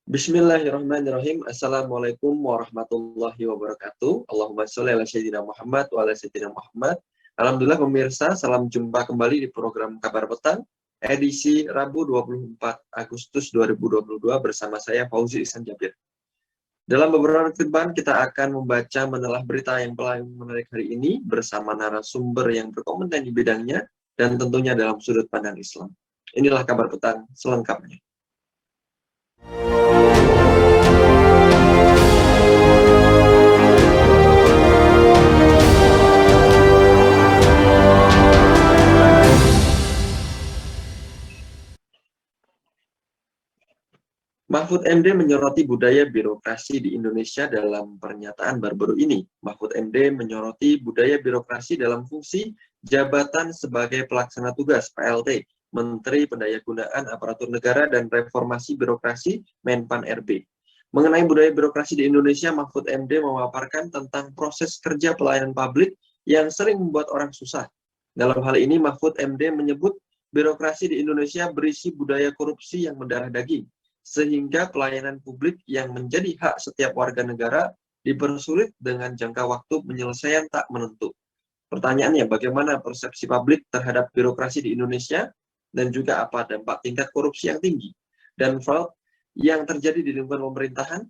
Bismillahirrahmanirrahim. Assalamualaikum warahmatullahi wabarakatuh. Allahumma sholli ala sayyidina Muhammad wa ala sayyidina Muhammad. Alhamdulillah pemirsa, salam jumpa kembali di program Kabar Petang edisi Rabu 24 Agustus 2022 bersama saya Fauzi Ihsan Jabir. Dalam beberapa menit ke depan kita akan membaca menelah berita yang paling menarik hari ini bersama narasumber yang berkompeten di bidangnya dan tentunya dalam sudut pandang Islam. Inilah Kabar Petang selengkapnya. Mahfud MD menyoroti budaya birokrasi di Indonesia dalam pernyataan baru-baru ini. Mahfud MD menyoroti budaya birokrasi dalam fungsi jabatan sebagai pelaksana tugas (PLT), Menteri Pendayagunaan Aparatur Negara dan Reformasi Birokrasi Menpan RB. Mengenai budaya birokrasi di Indonesia, Mahfud MD memaparkan tentang proses kerja pelayanan publik yang sering membuat orang susah. Dalam hal ini, Mahfud MD menyebut birokrasi di Indonesia berisi budaya korupsi yang mendarah daging, sehingga pelayanan publik yang menjadi hak setiap warga negara dipersulit dengan jangka waktu penyelesaian tak menentu. Pertanyaannya, bagaimana persepsi publik terhadap birokrasi di Indonesia dan juga apa dampak tingkat korupsi yang tinggi dan fraud yang terjadi di lingkungan pemerintahan?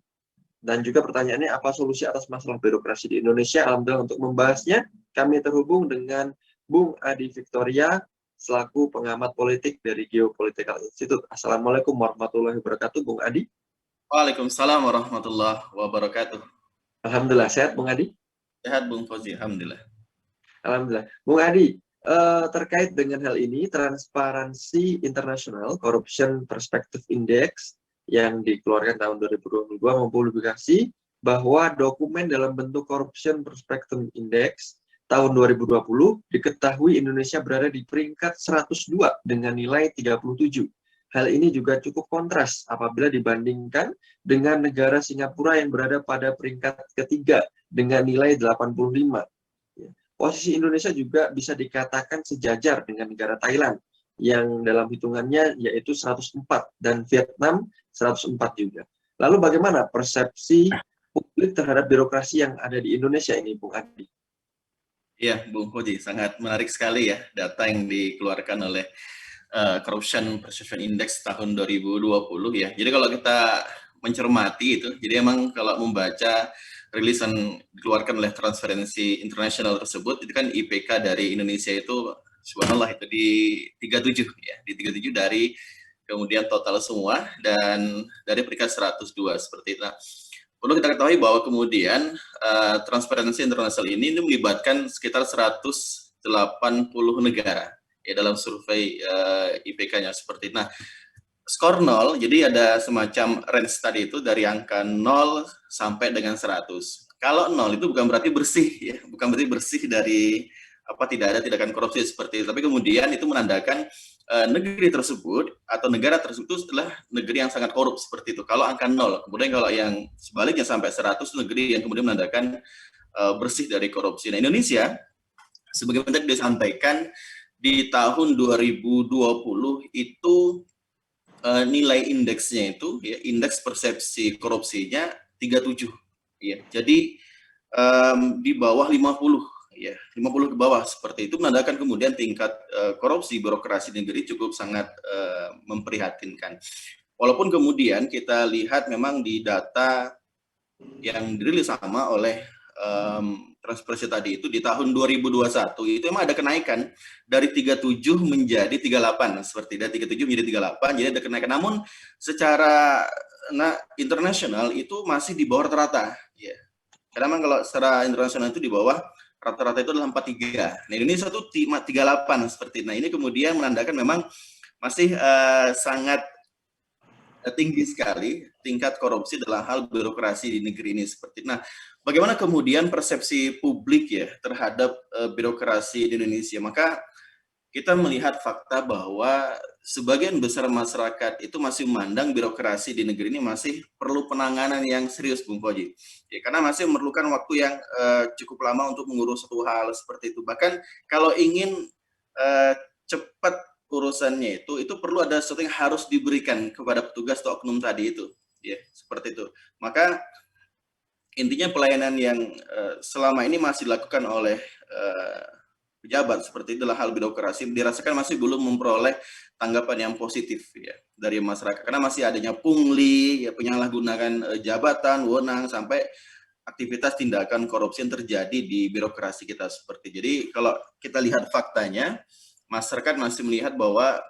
Dan juga pertanyaannya, apa solusi atas masalah birokrasi di Indonesia? Alhamdulillah, untuk membahasnya, kami terhubung dengan Bung Adi Victoria, selaku pengamat politik dari Geopolitical Institute. Assalamualaikum warahmatullahi wabarakatuh, Bung Adi. Waalaikumsalam warahmatullahi wabarakatuh. Alhamdulillah, sehat Bung Adi? Sehat Bung Fauzi, alhamdulillah. Alhamdulillah. Bung Adi, terkait dengan hal ini, Transparency International Corruption Perspective Index yang dikeluarkan tahun 2022 mempublikasi bahwa dokumen dalam bentuk Corruption Perspective Index tahun 2020 diketahui Indonesia berada di peringkat 102 dengan nilai 37. Hal ini juga cukup kontras apabila dibandingkan dengan negara Singapura yang berada pada peringkat ketiga dengan nilai 85. Posisi Indonesia juga bisa dikatakan sejajar dengan negara Thailand yang dalam hitungannya yaitu 104 dan Vietnam 104 juga. Lalu bagaimana persepsi publik terhadap birokrasi yang ada di Indonesia ini, Bung Adi? Iya, Bung Fauzi, sangat menarik sekali ya data yang dikeluarkan oleh Corruption Perception Index tahun 2020 ya. Jadi kalau kita mencermati itu, jadi emang kalau membaca rilisan dikeluarkan oleh Transparency International tersebut, itu kan IPK dari Indonesia itu subhanallah itu di 37 ya, di 37 dari kemudian total semua dan dari peringkat 102 seperti itu. Nah, perlu kita ketahui bahwa kemudian Transparency International ini melibatkan sekitar 180 negara ya dalam survei IPK-nya seperti itu. Nah, skor 0, jadi ada semacam range tadi itu dari angka 0 sampai dengan 100. Kalau 0 itu bukan berarti bersih ya, bukan berarti bersih dari tidak ada tindakan korupsi seperti itu, tapi kemudian itu menandakan negeri tersebut atau negara tersebut adalah negeri yang sangat korup seperti itu. Kalau angka 0, kemudian kalau yang sebaliknya sampai 100 negeri yang kemudian menandakan bersih dari korupsi. Nah, Indonesia sebagaimana tadi disampaikan di tahun 2020 itu nilai indeksnya itu ya, indeks persepsi korupsinya 37 ya. Jadi di bawah 50 ya, 50 ke bawah seperti itu menandakan kemudian tingkat korupsi birokrasi negeri cukup sangat memprihatinkan. Walaupun kemudian kita lihat memang di data yang dirilis sama oleh Transparency tadi itu di tahun 2021 itu memang ada kenaikan dari 37 menjadi 38 seperti dari 37 menjadi 38, jadi ada kenaikan, namun secara internasional itu masih di bawah rata-rata ya. Karena memang kalau secara internasional itu di bawah rata-rata itu adalah 43. Nah, Indonesia itu 38 seperti itu. Nah, ini kemudian menandakan memang masih sangat tinggi sekali tingkat korupsi dalam hal birokrasi di negeri ini seperti itu. Nah, bagaimana kemudian persepsi publik ya terhadap birokrasi di Indonesia? Maka kita melihat fakta bahwa sebagian besar masyarakat itu masih memandang birokrasi di negeri ini masih perlu penanganan yang serius, Bung Fauzi. Ya, karena masih memerlukan waktu yang cukup lama untuk mengurus satu hal seperti itu. Bahkan kalau ingin cepat urusannya itu perlu ada sesuatu yang harus diberikan kepada petugas atau oknum tadi itu. ya seperti itu. Maka intinya pelayanan yang selama ini masih dilakukan oleh pejabat seperti itulah hal birokrasi dirasakan masih belum memperoleh tanggapan yang positif ya dari masyarakat karena masih adanya pungli, ya penyalahgunaan jabatan, wewenang sampai aktivitas tindakan korupsi yang terjadi di birokrasi kita seperti. Jadi kalau kita lihat faktanya, masyarakat masih melihat bahwa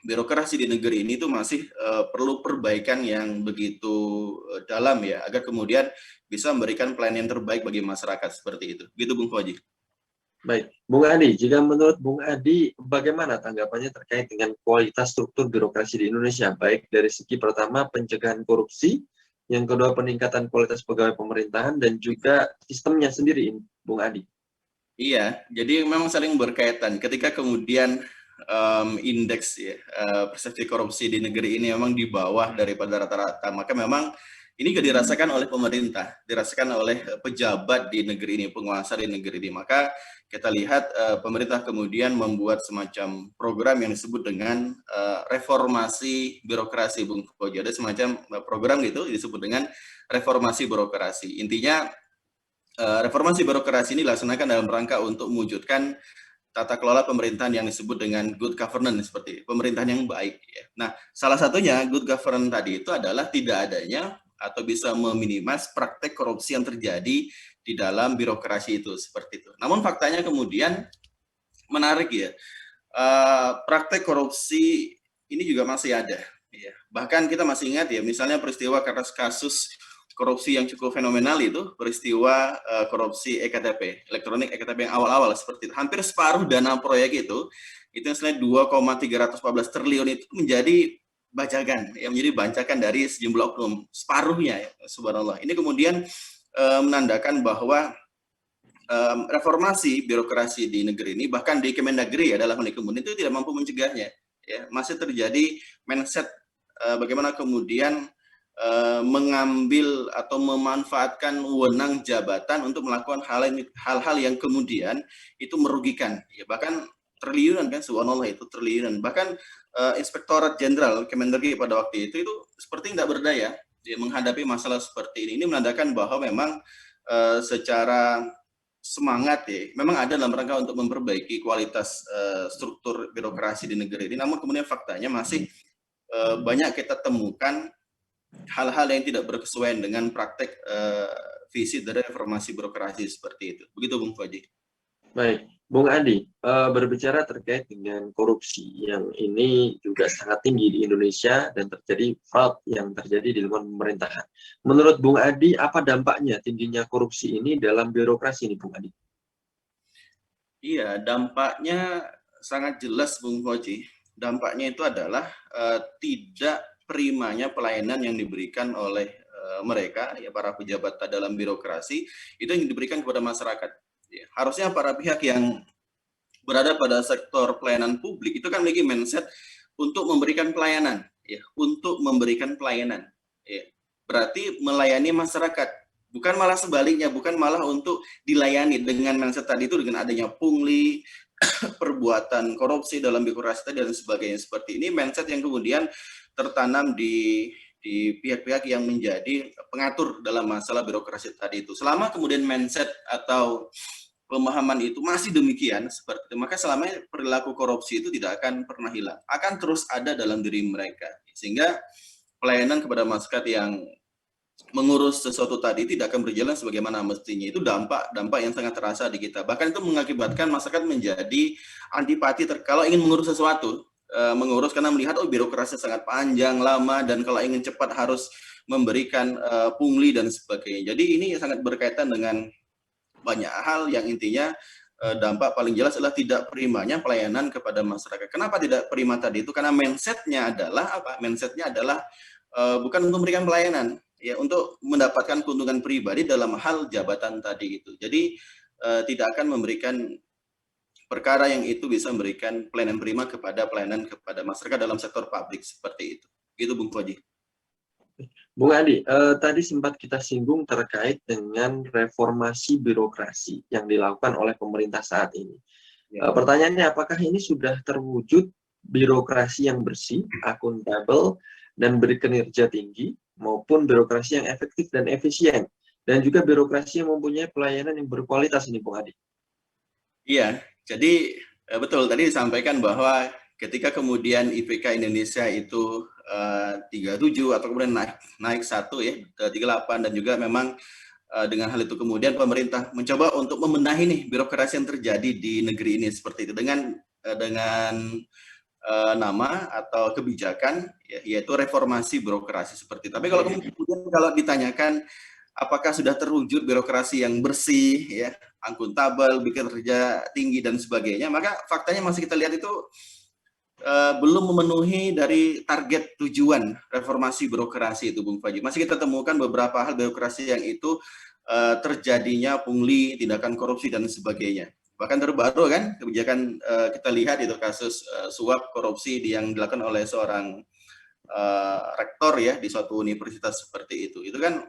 birokrasi di negeri ini tuh masih perlu perbaikan yang begitu dalam ya agar kemudian bisa memberikan pelayanan yang terbaik bagi masyarakat seperti itu. Gitu Bung Fauji. Baik, Bung Adi, jika menurut Bung Adi, bagaimana tanggapannya terkait dengan kualitas struktur birokrasi di Indonesia, baik dari segi pertama pencegahan korupsi, yang kedua peningkatan kualitas pegawai pemerintahan, dan juga sistemnya sendiri, Bung Adi? Iya, jadi memang saling berkaitan. Ketika kemudian indeks ya, persepsi korupsi di negeri ini memang di bawah daripada rata-rata, maka memang ini juga dirasakan oleh pemerintah, dirasakan oleh pejabat di negeri ini, penguasa di negeri ini. Maka kita lihat pemerintah kemudian membuat semacam program yang disebut dengan reformasi birokrasi, Bung Koji. Ada semacam program gitu disebut dengan reformasi birokrasi. Intinya reformasi birokrasi ini dilaksanakan dalam rangka untuk mewujudkan tata kelola pemerintahan yang disebut dengan good governance seperti pemerintahan yang baik. Ya. Nah, salah satunya good governance tadi itu adalah tidak adanya atau bisa meminimais praktek korupsi yang terjadi di dalam birokrasi itu seperti itu. Namun faktanya kemudian menarik ya, praktek korupsi ini juga masih ada. Ya. Bahkan kita masih ingat ya, misalnya peristiwa kasus korupsi yang cukup fenomenal itu peristiwa korupsi EKTP, elektronik EKTP yang awal-awal seperti itu. Hampir separuh dana proyek itu misalnya 2,314 triliun itu menjadi bajakan, yang menjadi bancakan dari sejumlah oknum, separuhnya ya, subhanallah. Ini kemudian menandakan bahwa reformasi birokrasi di negeri ini, bahkan di Kemendagri ya dalam hal ini itu tidak mampu mencegahnya. Ya, masih terjadi mindset bagaimana kemudian mengambil atau memanfaatkan wewenang jabatan untuk melakukan hal-hal yang kemudian itu merugikan. Ya, bahkan triliunan kan, subhanallah itu triliunan. Bahkan Inspektorat Jenderal Kemendagri pada waktu itu seperti tidak berdaya ya, menghadapi masalah seperti ini. Ini menandakan bahwa memang secara semangat ya, memang ada dalam rangka untuk memperbaiki kualitas struktur birokrasi di negeri ini. Namun kemudian faktanya masih banyak kita temukan hal-hal yang tidak berkesesuaian dengan praktek visi dari reformasi birokrasi seperti itu. Begitu Bung Fauji. Baik, Bung Adi, berbicara terkait dengan korupsi yang ini juga sangat tinggi di Indonesia dan terjadi fraud yang terjadi di lingkungan pemerintahan. Menurut Bung Adi, apa dampaknya tingginya korupsi ini dalam birokrasi ini, Bung Adi? Iya, dampaknya sangat jelas Bung Fauji. Dampaknya itu adalah tidak primanya pelayanan yang diberikan oleh mereka, ya para pejabat dalam birokrasi, itu yang diberikan kepada masyarakat. Ya, harusnya para pihak yang berada pada sektor pelayanan publik itu kan memiliki mindset untuk memberikan pelayanan, ya, untuk memberikan pelayanan. Ya. Berarti melayani masyarakat, bukan malah sebaliknya, bukan malah untuk dilayani dengan mindset tadi itu dengan adanya pungli, perbuatan korupsi dalam birokrasi dan sebagainya seperti ini, mindset yang kemudian tertanam di pihak-pihak yang menjadi pengatur dalam masalah birokrasi tadi itu. Selama kemudian mindset atau pemahaman itu masih demikian seperti itu, maka selamanya perilaku korupsi itu tidak akan pernah hilang, akan terus ada dalam diri mereka, sehingga pelayanan kepada masyarakat yang mengurus sesuatu tadi tidak akan berjalan sebagaimana mestinya. Itu dampak yang sangat terasa di kita, bahkan itu mengakibatkan masyarakat menjadi antipati kalau ingin mengurus sesuatu, mengurus karena melihat birokrasi sangat panjang, lama, dan kalau ingin cepat harus memberikan pungli dan sebagainya. Jadi ini sangat berkaitan dengan banyak hal yang intinya dampak paling jelas adalah tidak primanya pelayanan kepada masyarakat. Kenapa tidak prima tadi itu? Karena mindsetnya adalah apa? Mindsetnya adalah bukan untuk memberikan pelayanan, ya, untuk mendapatkan keuntungan pribadi dalam hal jabatan tadi itu. Jadi tidak akan memberikan perkara yang itu bisa memberikan pelayanan prima kepada masyarakat dalam sektor publik seperti itu. Gitu Bung Koji. Bung Adi, tadi sempat kita singgung terkait dengan reformasi birokrasi yang dilakukan oleh pemerintah saat ini. Ya. Pertanyaannya, apakah ini sudah terwujud birokrasi yang bersih, akuntabel, dan berkinerja tinggi? maupun birokrasi yang efektif dan efisien, dan juga birokrasi yang mempunyai pelayanan yang berkualitas ini, Bung Adi. Iya, jadi betul tadi disampaikan bahwa ketika kemudian IPK Indonesia itu 37 atau kemudian naik 1 ya ke 38, dan juga memang dengan hal itu kemudian pemerintah mencoba untuk membenahi nih birokrasi yang terjadi di negeri ini seperti itu dengan nama atau kebijakan yaitu reformasi birokrasi seperti itu. Tapi kalau kemudian kalau ditanyakan apakah sudah terwujud birokrasi yang bersih, ya, akuntabel, bikin kerja tinggi dan sebagainya, maka faktanya masih kita lihat itu belum memenuhi dari target tujuan reformasi birokrasi itu, Bung Fajri. Masih kita temukan beberapa hal birokrasi yang itu terjadinya pungli, tindakan korupsi dan sebagainya. Bahkan terbaru kan kebijakan kita lihat itu kasus suap korupsi yang dilakukan oleh seorang rektor ya di suatu universitas seperti itu. Itu kan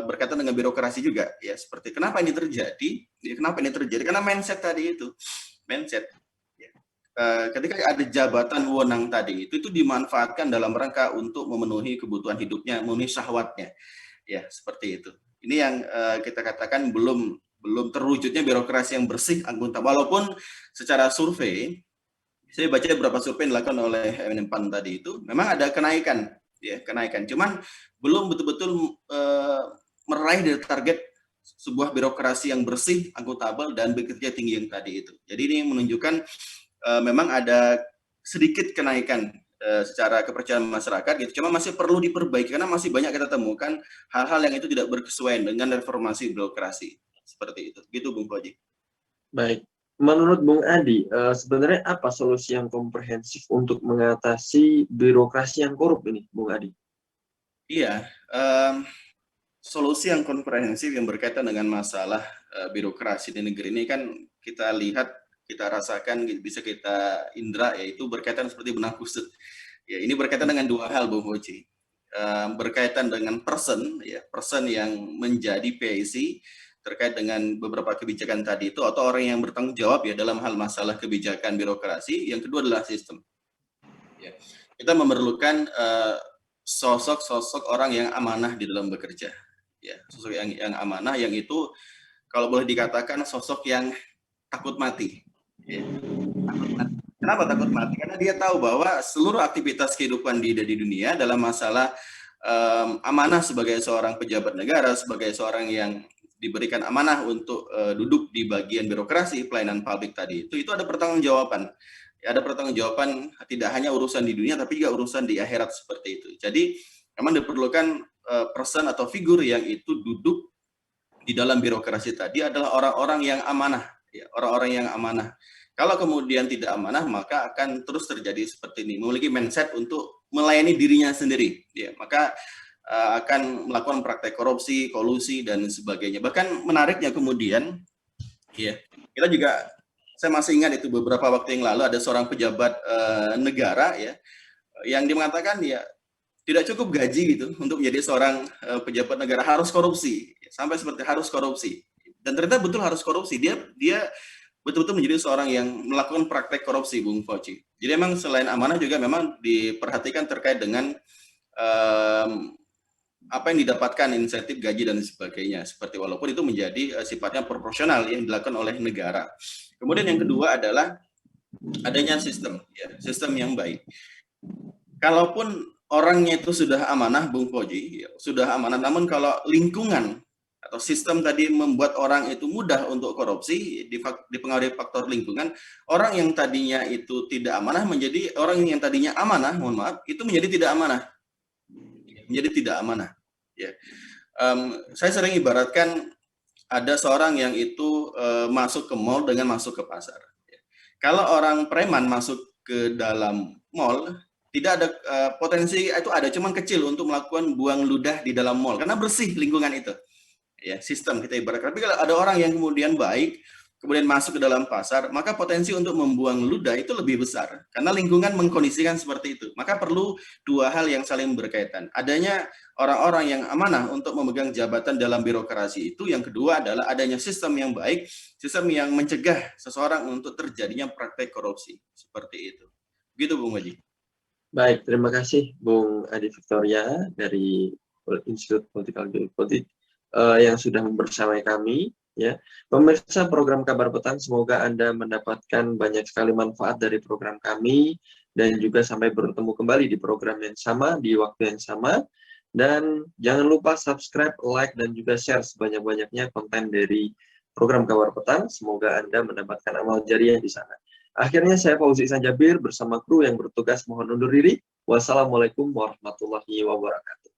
berkaitan dengan birokrasi juga ya, seperti kenapa ini terjadi? Ya, kenapa ini terjadi? Karena mindset tadi itu, mindset. Ya. Ketika ada jabatan wewenang tadi itu dimanfaatkan dalam rangka untuk memenuhi kebutuhan hidupnya, memenuhi syahwatnya, ya seperti itu. Ini yang kita katakan belum terwujudnya birokrasi yang bersih, akuntabel. Walaupun secara survei, saya baca beberapa survei yang dilakukan oleh Menpan tadi itu, memang ada kenaikan, ya kenaikan. Cuman belum betul-betul meraih dari target sebuah birokrasi yang bersih, akuntabel dan bekerja tinggi yang tadi itu. Jadi ini menunjukkan memang ada sedikit kenaikan secara kepercayaan masyarakat gitu. Cuma masih perlu diperbaiki karena masih banyak kita temukan hal-hal yang itu tidak berkesesuaian dengan reformasi birokrasi seperti itu. Gitu Bung Koji. Baik. Menurut Bung Adi, sebenarnya apa solusi yang komprehensif untuk mengatasi birokrasi yang korup ini, Bung Adi? Iya, solusi yang komprehensif yang berkaitan dengan masalah birokrasi di negeri ini kan kita lihat, kita rasakan, bisa kita indra, yaitu berkaitan seperti benang kusut. Ya, ini berkaitan dengan dua hal, Bung Hoji. Berkaitan dengan person, ya, person yang menjadi PIC terkait dengan beberapa kebijakan tadi itu, atau orang yang bertanggung jawab ya dalam hal masalah kebijakan birokrasi. Yang kedua adalah sistem. Ya. Kita memerlukan sosok-sosok orang yang amanah di dalam bekerja. Ya, sosok yang amanah, yang itu kalau boleh dikatakan sosok yang takut mati. Ya. Takut mati. Kenapa takut mati? Karena dia tahu bahwa seluruh aktivitas kehidupan di dunia dalam masalah amanah sebagai seorang pejabat negara, sebagai seorang yang diberikan amanah untuk duduk di bagian birokrasi pelayanan publik tadi itu ada pertanggungjawaban. Ya, ada pertanggungjawaban tidak hanya urusan di dunia tapi juga urusan di akhirat seperti itu. Jadi memang diperlukan person atau figur yang itu duduk di dalam birokrasi tadi adalah orang-orang yang amanah, ya, orang-orang yang amanah. Kalau kemudian tidak amanah, maka akan terus terjadi seperti ini, memiliki mindset untuk melayani dirinya sendiri, ya, maka akan melakukan praktek korupsi, kolusi dan sebagainya. Bahkan menariknya kemudian, ya, kita juga, saya masih ingat itu beberapa waktu yang lalu ada seorang pejabat negara ya yang dia mengatakan ya tidak cukup gaji gitu untuk menjadi seorang pejabat negara, harus korupsi, sampai seperti harus korupsi. Dan ternyata betul harus korupsi. Dia betul-betul menjadi seorang yang melakukan praktek korupsi, Bung Fauci. Jadi memang selain amanah juga memang diperhatikan terkait dengan apa yang didapatkan, insentif gaji dan sebagainya. Seperti walaupun itu menjadi sifatnya proporsional yang dilakukan oleh negara. Kemudian yang kedua adalah adanya sistem, ya, sistem yang baik. Kalaupun orangnya itu sudah amanah, Bung Fauci, ya, sudah amanah, namun kalau lingkungan atau sistem tadi membuat orang itu mudah untuk korupsi, dipengaruhi faktor lingkungan, orang yang tadinya itu tidak amanah menjadi orang yang tadinya amanah, mohon maaf, itu menjadi tidak amanah. Menjadi tidak amanah. Ya. Saya sering ibaratkan ada seorang yang itu masuk ke mall dengan masuk ke pasar. Ya. Kalau orang preman masuk ke dalam mall, tidak ada potensi itu ada, cuman kecil untuk melakukan buang ludah di dalam mall karena bersih lingkungan itu. Ya, sistem kita ibaratkan. Tapi kalau ada orang yang kemudian baik, kemudian masuk ke dalam pasar, maka potensi untuk membuang ludah itu lebih besar karena lingkungan mengkondisikan seperti itu. Maka perlu dua hal yang saling berkaitan. Adanya orang-orang yang amanah untuk memegang jabatan dalam birokrasi itu, yang kedua adalah adanya sistem yang baik, sistem yang mencegah seseorang untuk terjadinya praktek korupsi. Seperti itu. Begitu Bung Haji. Baik, terima kasih Bung Adi Victoria dari Institute Political Geopolitik yang sudah membersamai kami. Ya, pemirsa program Kabar Petang, semoga Anda mendapatkan banyak sekali manfaat dari program kami, dan juga sampai bertemu kembali di program yang sama, di waktu yang sama. Dan jangan lupa subscribe, like, dan juga share sebanyak-banyaknya konten dari program Kabar Petang. Semoga Anda mendapatkan amal jariah di sana. Akhirnya saya Fauzi Ihsan Jabir bersama kru yang bertugas mohon undur diri. Wassalamualaikum warahmatullahi wabarakatuh.